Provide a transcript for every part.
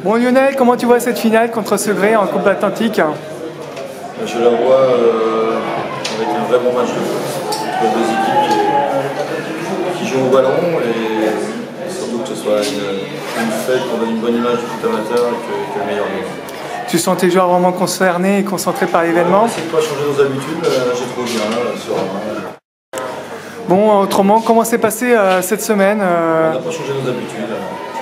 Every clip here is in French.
Bon Lionel, comment tu vois cette finale contre Segré en Coupe Atlantique? Je la vois avec un vrai bon match de foot entre deux équipes qui jouent au ballon et surtout que ce soit une fête, qu'on donne une bonne image du foot amateur et que le meilleur gagne. Tu sens tes joueurs vraiment concernés et concentrés par l'événement? On essaie de pas changer nos habitudes, j'ai trouvé bien sur. Bon, autrement, comment s'est passé cette semaine On n'a pas changé nos habitudes,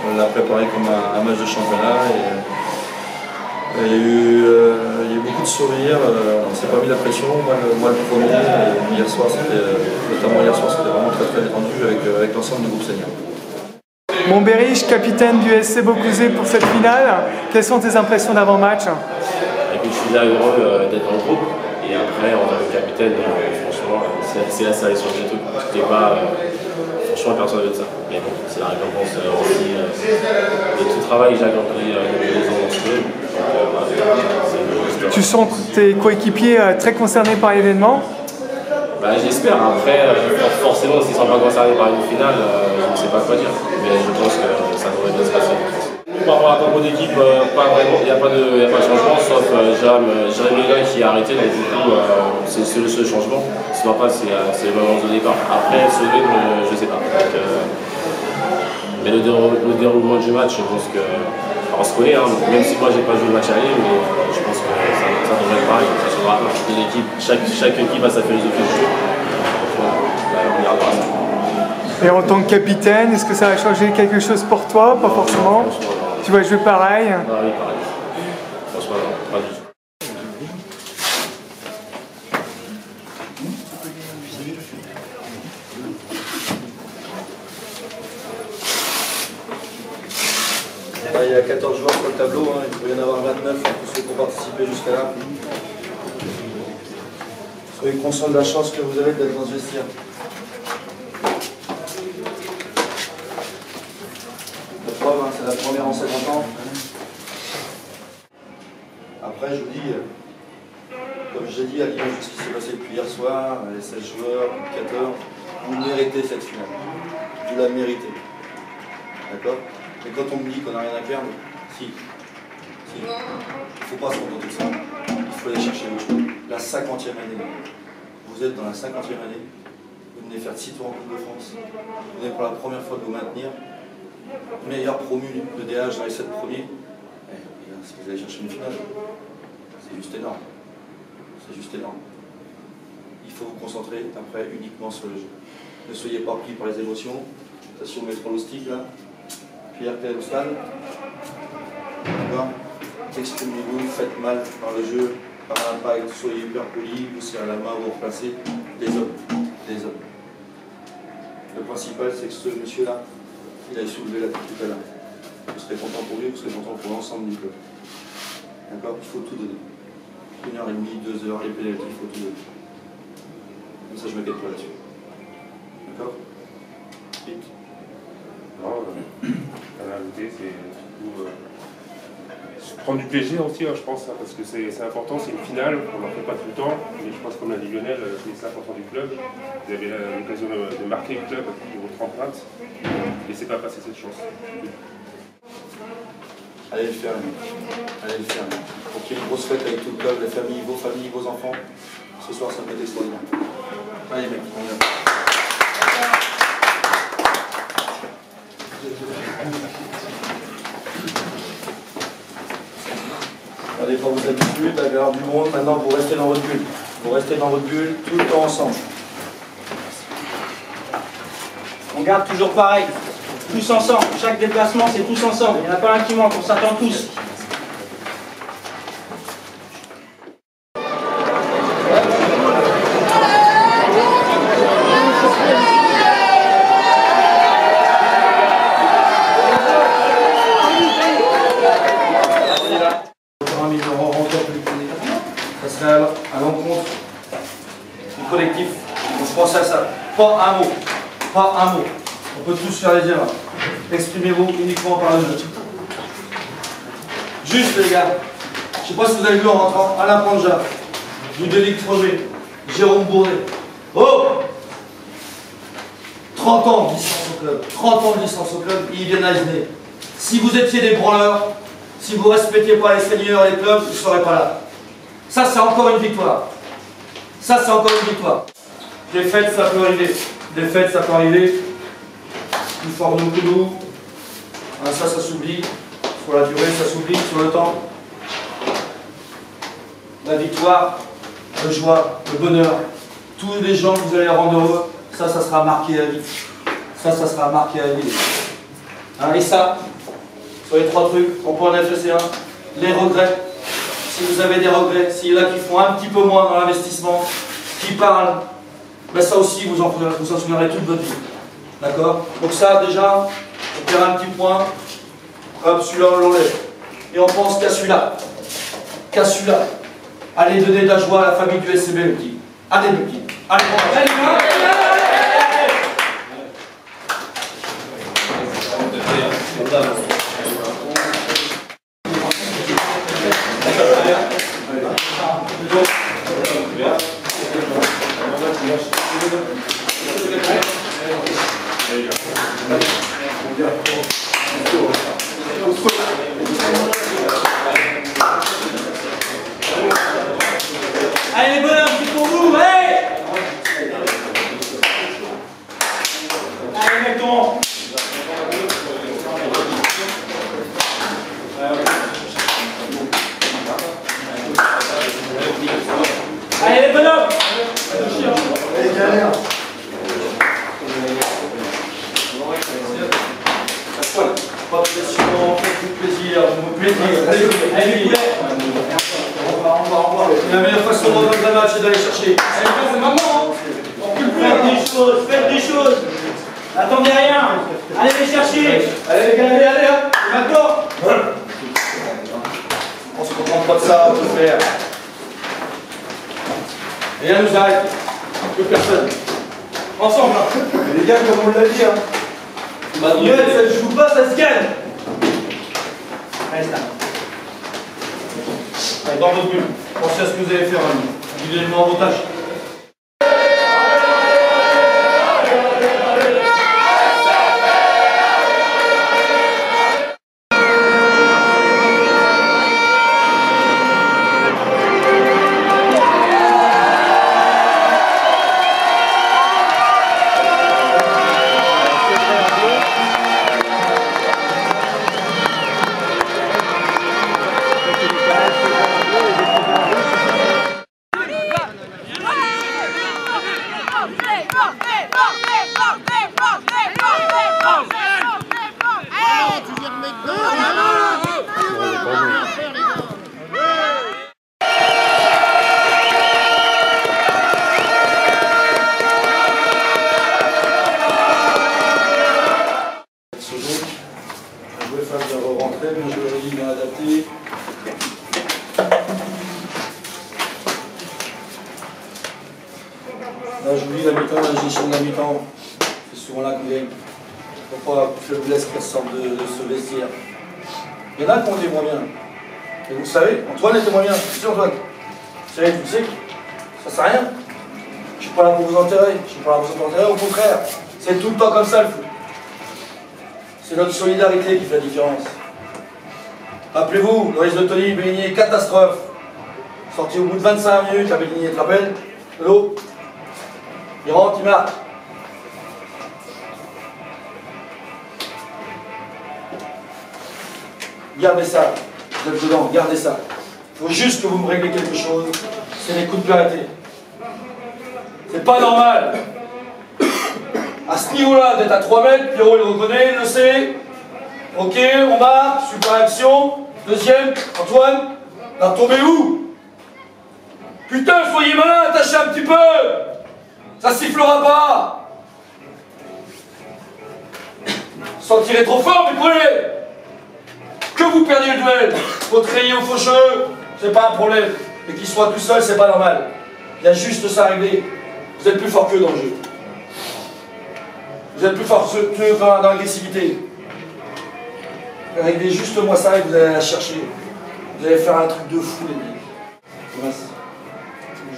on l'a préparé comme un match de championnat et il y a eu beaucoup de sourires, on ne s'est pas mis la pression, moi le premier, hier soir c'était vraiment très détendu avec l'ensemble du groupe senior. Bon Berish, capitaine du SC Beaucouzé pour cette finale, quelles sont tes impressions d'avant-match? Je suis là heureux d'être dans le groupe et après en tant que capitaine, franchement c'est la sélection des trucs, c'était pas... franchement personne ne veut de ça, mais bon, c'est la récompense aussi de tout le travail que j'ai accompli depuis les ans dans ce club. Tu sens tes coéquipiers très concernés par l'événement? J'espère. Après, forcément, s'ils ne sont pas concernés par une finale, je ne sais pas quoi dire. Mais je pense que ça devrait bien se passer. Par rapport à la compo d'équipe, pas vraiment. Il n'y a pas de changement, sauf Jérémy Gall qui a arrêté. Donc du coup, c'est le seul changement. Sinon pas, c'est le moment de départ. Après, ce rythme, je ne sais pas. Donc, mais le déroulement du match, je pense que... On se connaît, hein, même si moi j'ai pas joué le match aller, mais je pense que ça devrait être pareil. Chaque équipe a sa philosophie de jeu. On regardera ça. Et en tant que capitaine, est-ce que ça va changer quelque chose pour toi? Pas forcément. Tu vas jouer pareil? Oui, pareil. Franchement, non, pas du tout. Il y a 14 joueurs sur le tableau, hein. Il peut y en avoir 29 pour ceux qui ont participé jusqu'à là. Soyez conscients de la chance que vous avez d'être dans ce vestiaire. La preuve, hein, c'est la première en 50 ans. Après, je vous dis, comme je l'ai dit à l'image de ce qui s'est passé depuis hier soir, les 16 joueurs, les 14, vous méritez cette finale. Vous la méritez. D'accord? Mais quand on me dit qu'on n'a rien à perdre, si. Il ne faut pas se contenter de ça. Il faut aller chercher autre chose. La 50e année. Vous êtes dans la 50e année. Vous venez faire 6 tours en Coupe de France. Vous venez pour la première fois de vous maintenir. Meilleur promu de DH dans les 7 premiers. Si vous allez chercher une finale, c'est juste énorme. C'est juste énorme. Il faut vous concentrer après uniquement sur le jeu. Ne soyez pas pris par les émotions. Attention, mettre le stick là. Pierre au stade. D'accord? Exprimez-vous, faites mal par le jeu, par l'impact, soyez hyper poli, vous serrez la main, vous replacez les hommes. Les hommes. Le principal, c'est que ce monsieur-là, il a soulevé la tête tout à l'heure. Vous serez content pour lui, vous serez content pour l'ensemble du club. D'accord? Il faut tout donner. 1h30, 2 heures, les pénalités, il faut tout donner. Comme ça, je ne m'inquiète pas là-dessus. D'accord? Vite. Non, la réalité, c'est surtout prendre du plaisir aussi, hein, je pense, hein, parce que c'est important, c'est une finale, on n'en fait pas tout le temps, mais je pense comme l'a dit Lionel, c'est important du club. Vous avez l'occasion de marquer le club avec votre empreinte, laissez pas passer cette chance. Allez le faire, allez le faire. Pour qu'il y ait une grosse fête avec tout le club, les familles, vos enfants, ce soir ça peut être extraordinaire. Allez mec, on y va. Allez pas vous habituer, d'avoir du monde, maintenant vous restez dans votre bulle. Vous restez dans votre bulle tout le temps ensemble. On garde toujours pareil, tous ensemble. Chaque déplacement c'est tous ensemble. Il n'y en a pas un qui manque, on s'attend tous. Ça serait à l'encontre du collectif. Donc je pense à ça. Pas un mot. Pas un mot. On peut tous faire les erreurs. Exprimez-vous uniquement par le jeu. Juste les gars. Je ne sais pas si vous avez vu en rentrant. Alain Panja, Ludovic Troget, Jérôme Bourret. Oh, 30 ans de licence au club. 30 ans de licence au club. Ils viennent à Isnay. Si vous étiez des branleurs, Si vous ne respectez pas les seigneurs et les clubs, vous ne serez pas là. Ça, c'est encore une victoire. Ça, c'est encore une victoire. Défaite, ça peut arriver. Défaite, ça peut arriver. Plus fort de coups. Ça s'oublie. Sur la durée, ça s'oublie. Sur le temps. La victoire, la joie, le bonheur. Tous les gens que vous allez rendre heureux, ça sera marqué à vie. Ça sera marqué à vie. Hein, et ça, sur les 3 trucs, on peut en FSC 1. Les regrets. Si vous avez des regrets, s'il y en a qui font un petit peu moins dans l'investissement, qui parlent, ben ça aussi, vous en souviendrez toute votre vie. D'accord? Donc ça, déjà, on perd un petit point. Hop, celui-là, on l'enlève. Et on pense qu'à celui-là. Qu'à celui-là. Allez donner de la joie à la famille du SCB, le petit. Allez, le petit. Allez, allez, Allez les bonhommes, c'est pour vous, hey! Allez mettons. Allez les bonhommes. allez, galère. Pas de pression, faites-vous plaisir, faites-vous plaisir. Allez, on va. La meilleure façon de reprendre le match, c'est d'aller chercher. C'est maintenant. Faites des choses. Attendez rien. Allez les chercher. Allez les gars, allez, maintenant. On se comprend pas de ça, on peut faire. Rien nous arrête. Que personne. Ensemble. Les gars, comme on l'a dit, hein. Bah, Noël, ça ne joue pas, ça se gagne. Allez, ça. Allez, dans votre bulle. Pensez à ce que vous allez faire, individuellement en montage. Bien adapté. Là, j'oublie la mi-temps, la gestion de la mi-temps. C'est souvent là qu'on gagne. Pourquoi faiblesse qui ressort de ce vestiaire. Il y en a qui ont été moins bien. Et vous savez, Antoine était moins bien. Tu sais, Antoine. Tu sais, ça sert à rien. Je suis pas là pour vous enterrer. Je suis pas là pour vous enterrer, au contraire. C'est tout le temps comme ça le foot. C'est notre solidarité qui fait la différence. Rappelez-vous, le risque de Tony Bélinier, catastrophe. Sorti au bout de 25 minutes, la Bélinier, tu te rappelles? L'eau. Il rentre, il marque. Gardez ça. Vous êtes dedans, gardez ça. Il faut juste que vous me réglez quelque chose. C'est les coups de pied arrêtés. C'est pas normal. À ce niveau-là, d'être à 3 mètres, Pierrot il reconnaît, il le sait. Ok, on marque, super action. Deuxième, Antoine, la retombée où? Putain, soyez malin, attachez un petit peu. Ça sifflera pas. Sans tirer trop fort, mais prenez. Que vous perdiez le duel, votre rayé au faucheux, c'est pas un problème. Mais qu'il soit tout seul, c'est pas normal. Il y a juste ça à régler. Vous êtes plus fort qu'eux dans le jeu. Vous êtes plus fort qu'eux dans l'agressivité. Réglez juste moi ça et vous allez la chercher. Vous allez faire un truc de fou les mecs. Merci.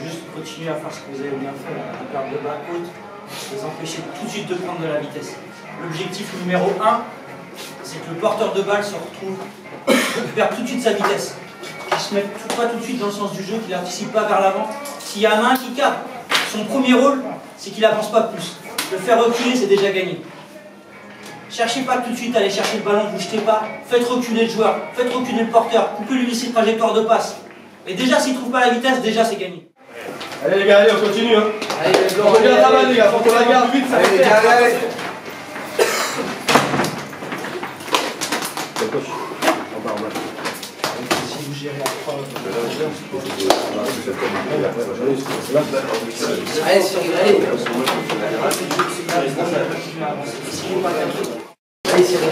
Juste continuer à faire ce que vous avez bien fait, la perte de balle haute, les empêcher tout de suite de prendre de la vitesse. L'objectif numéro 1, c'est que le porteur de balle se retrouve perd tout de suite sa vitesse, qu'il se met pas tout de suite dans le sens du jeu, qu'il n'anticipe pas vers l'avant. S'il y en a un qui capte, son premier rôle, c'est qu'il n'avance pas plus. Le faire reculer, c'est déjà gagné. Cherchez pas tout de suite à aller chercher le ballon, vous jetez pas. Faites reculer le joueur, faites reculer le porteur, coupez-lui ses trajectoires de passe. Et déjà, s'il ne trouve pas la vitesse, déjà c'est gagné. Allez les gars, allez, on continue. Hein. Allez, on regarde la balle les gars, faut qu'on la garde vite, ça allez, va les gars, faire. allez. Si vous gérez à 3, Allez, Cyril, allez. Allez, Cyril.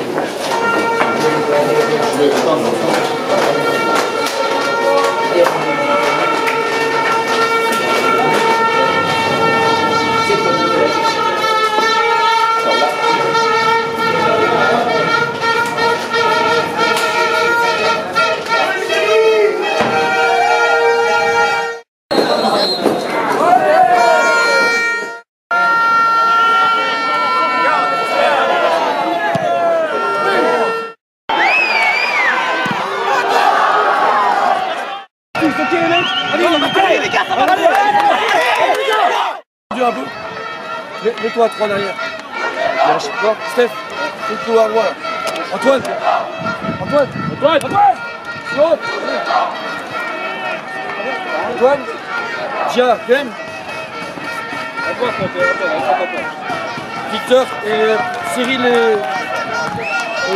Un peu. Mets-toi à 3 derrière. Lâche pas. Steph, fais-toi à droite. Antoine. Antoine. Antoine. Antoine. Antoine. Gia, Clem. Victor et Cyril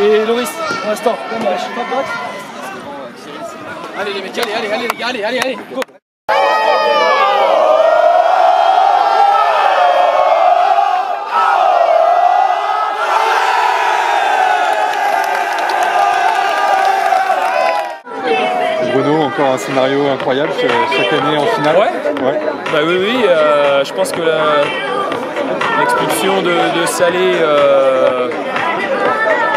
et Loris pour l'instant. Allez les mecs, allez les gars, allez. Go. Bruno, encore un scénario incroyable chaque année en finale. Ouais. Bah oui, je pense que l'expulsion de Salé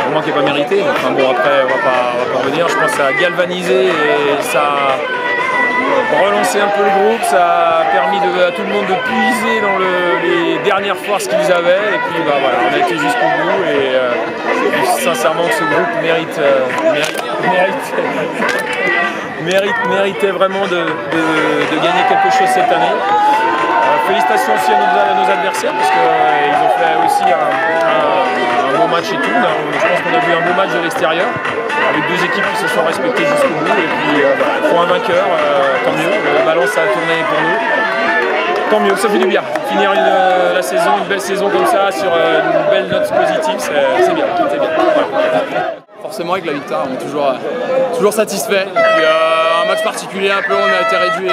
vraiment qui n'est pas méritée. Enfin bon, après on va pas revenir. Je pense que ça a galvanisé et ça a relancé un peu le groupe. Ça a permis à tout le monde de puiser dans les dernières forces qu'ils avaient. Et puis bah voilà, on a été jusqu'au bout et sincèrement ce groupe méritait vraiment de gagner quelque chose cette année. Félicitations aussi à nos adversaires parce qu'ils ont fait aussi un bon match et tout. Je pense qu'on a vu un beau match de l'extérieur avec deux équipes qui se sont respectées jusqu'au bout et puis pour un vainqueur, tant mieux. Le ballon ça a tourné pour nous. Tant mieux, ça fait du bien. Finir la saison, une belle saison comme ça sur une belle note positive, c'est bien. Ouais. Forcément avec la victoire, on est toujours satisfait. Et puis un match particulier un peu, on a été réduit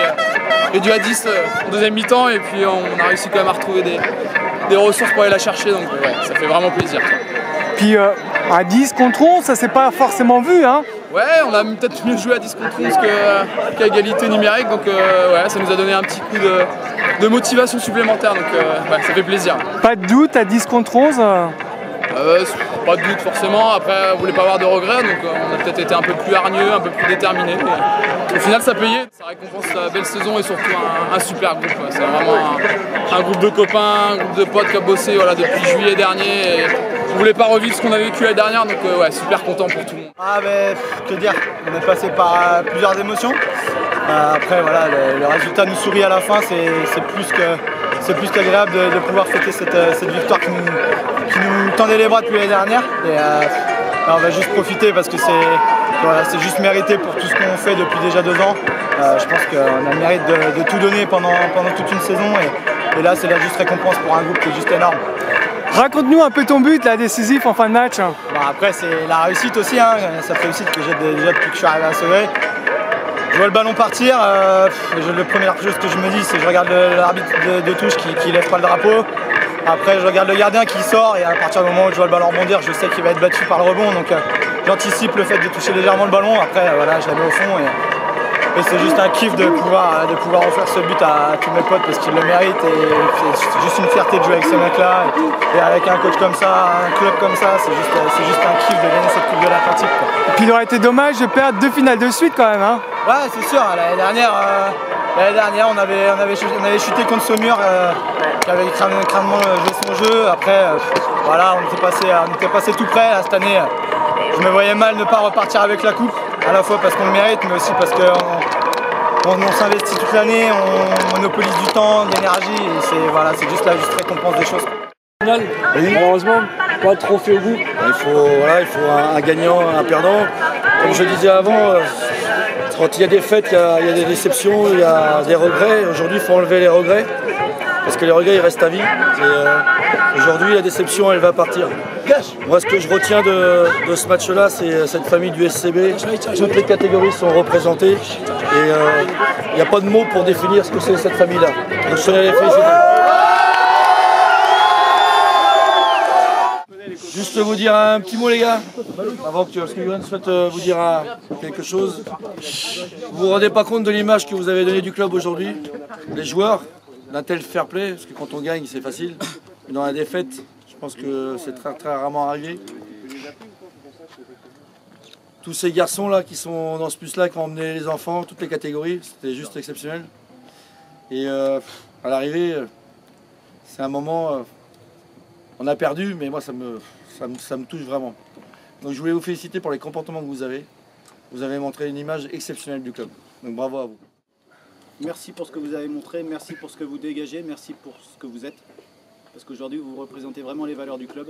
à 10 en deuxième mi-temps et puis on a réussi quand même à retrouver des ressources pour aller la chercher, donc ouais, ça fait vraiment plaisir. Puis à 10 contre 11, ça s'est pas forcément vu, hein? Ouais, on a peut-être mieux joué à 10 contre 11 qu'à égalité numérique, donc ouais, ça nous a donné un petit coup de motivation supplémentaire, donc ouais, ça fait plaisir. Pas de doute à 10 contre 11 Pas de doute forcément, après on voulait pas avoir de regrets, donc on a peut-être été un peu plus hargneux, un peu plus déterminé. Au final ça payait, ça récompense la belle saison et surtout un super groupe. C'est vraiment un groupe de copains, un groupe de potes qui a bossé voilà, depuis juillet dernier. Et on voulait pas revivre ce qu'on a vécu l'année dernière, donc ouais, super content pour tout le monde. Ah ben, que dire, on est passé par plusieurs émotions. Après voilà, le résultat nous sourit à la fin, c'est plus qu'agréable de pouvoir fêter cette victoire qui nous tendait les bras depuis l'année dernière. Et on va juste profiter parce que c'est juste mérité pour tout ce qu'on fait depuis déjà 2 ans. Je pense qu'on a le mérite de tout donner pendant toute une saison et là c'est la juste récompense pour un groupe qui est juste énorme. Raconte-nous un peu ton but là, décisif en fin de match. Bon, après c'est la réussite aussi, hein. Cette réussite que j'ai déjà depuis que je suis arrivé à Sauvé. Je vois le ballon partir, la première chose que je me dis c'est que je regarde l'arbitre de touche qui lève pas le drapeau. Après je regarde le gardien qui sort et à partir du moment où je vois le ballon rebondir, je sais qu'il va être battu par le rebond. Donc j'anticipe le fait de toucher légèrement le ballon. Après voilà, je la mets au fond et c'est juste un kiff de pouvoir offrir ce but à tous mes potes parce qu'ils le méritent et c'est juste une fierté de jouer avec ces mecs-là et avec un coach comme ça, un club comme ça, c'est juste un kiff de gagner cette Coupe de l'Atlantique. Et puis il aurait été dommage de perdre 2 finales de suite quand même, hein? Ouais, c'est sûr. L'année dernière, on avait chuté contre Saumur qui avait crânement joué son jeu. Après, voilà, on était passé tout près. Cette année, je me voyais mal ne pas repartir avec la coupe. à la fois parce qu'on le mérite, mais aussi parce qu'on s'investit toute l'année, on monopolise du temps, de l'énergie, et c'est juste la juste récompense des choses. Oui. Malheureusement, pas de trophée au bout. Il faut un gagnant, un perdant. Comme je disais avant, quand il y a des fêtes, il y a des déceptions, il y a des regrets. Aujourd'hui, il faut enlever les regrets, parce que les regrets, ils restent à vie. Aujourd'hui, la déception, elle va partir. Moi, ce que je retiens de ce match-là, c'est cette famille du SCB. Toutes les catégories sont représentées. Et il n'y a pas de mots pour définir ce que c'est cette famille-là. Donc, je tenais à les féliciter. Juste vous dire un petit mot les gars, avant que Johan souhaite vous dire quelque chose. Vous vous rendez pas compte de l'image que vous avez donnée du club aujourd'hui, les joueurs, d'un tel fair play, parce que quand on gagne c'est facile, mais dans la défaite, je pense que c'est très, très rarement arrivé. Tous ces garçons là qui sont dans ce bus là, qui ont emmené les enfants, toutes les catégories, c'était juste exceptionnel. Et à l'arrivée, c'est un moment... on a perdu, mais moi ça me touche vraiment. Donc je voulais vous féliciter pour les comportements que vous avez. Vous avez montré une image exceptionnelle du club. Donc bravo à vous. Merci pour ce que vous avez montré, merci pour ce que vous dégagez, merci pour ce que vous êtes. Parce qu'aujourd'hui vous représentez vraiment les valeurs du club.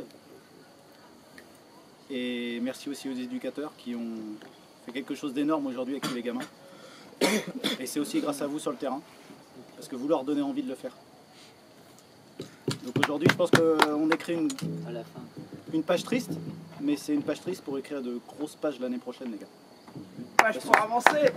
Et merci aussi aux éducateurs qui ont fait quelque chose d'énorme aujourd'hui avec tous les gamins. Et c'est aussi grâce à vous sur le terrain, parce que vous leur donnez envie de le faire. Donc aujourd'hui, je pense qu'on écrit une page triste, mais c'est une page triste pour écrire de grosses pages l'année prochaine, les gars. Page pour avancer.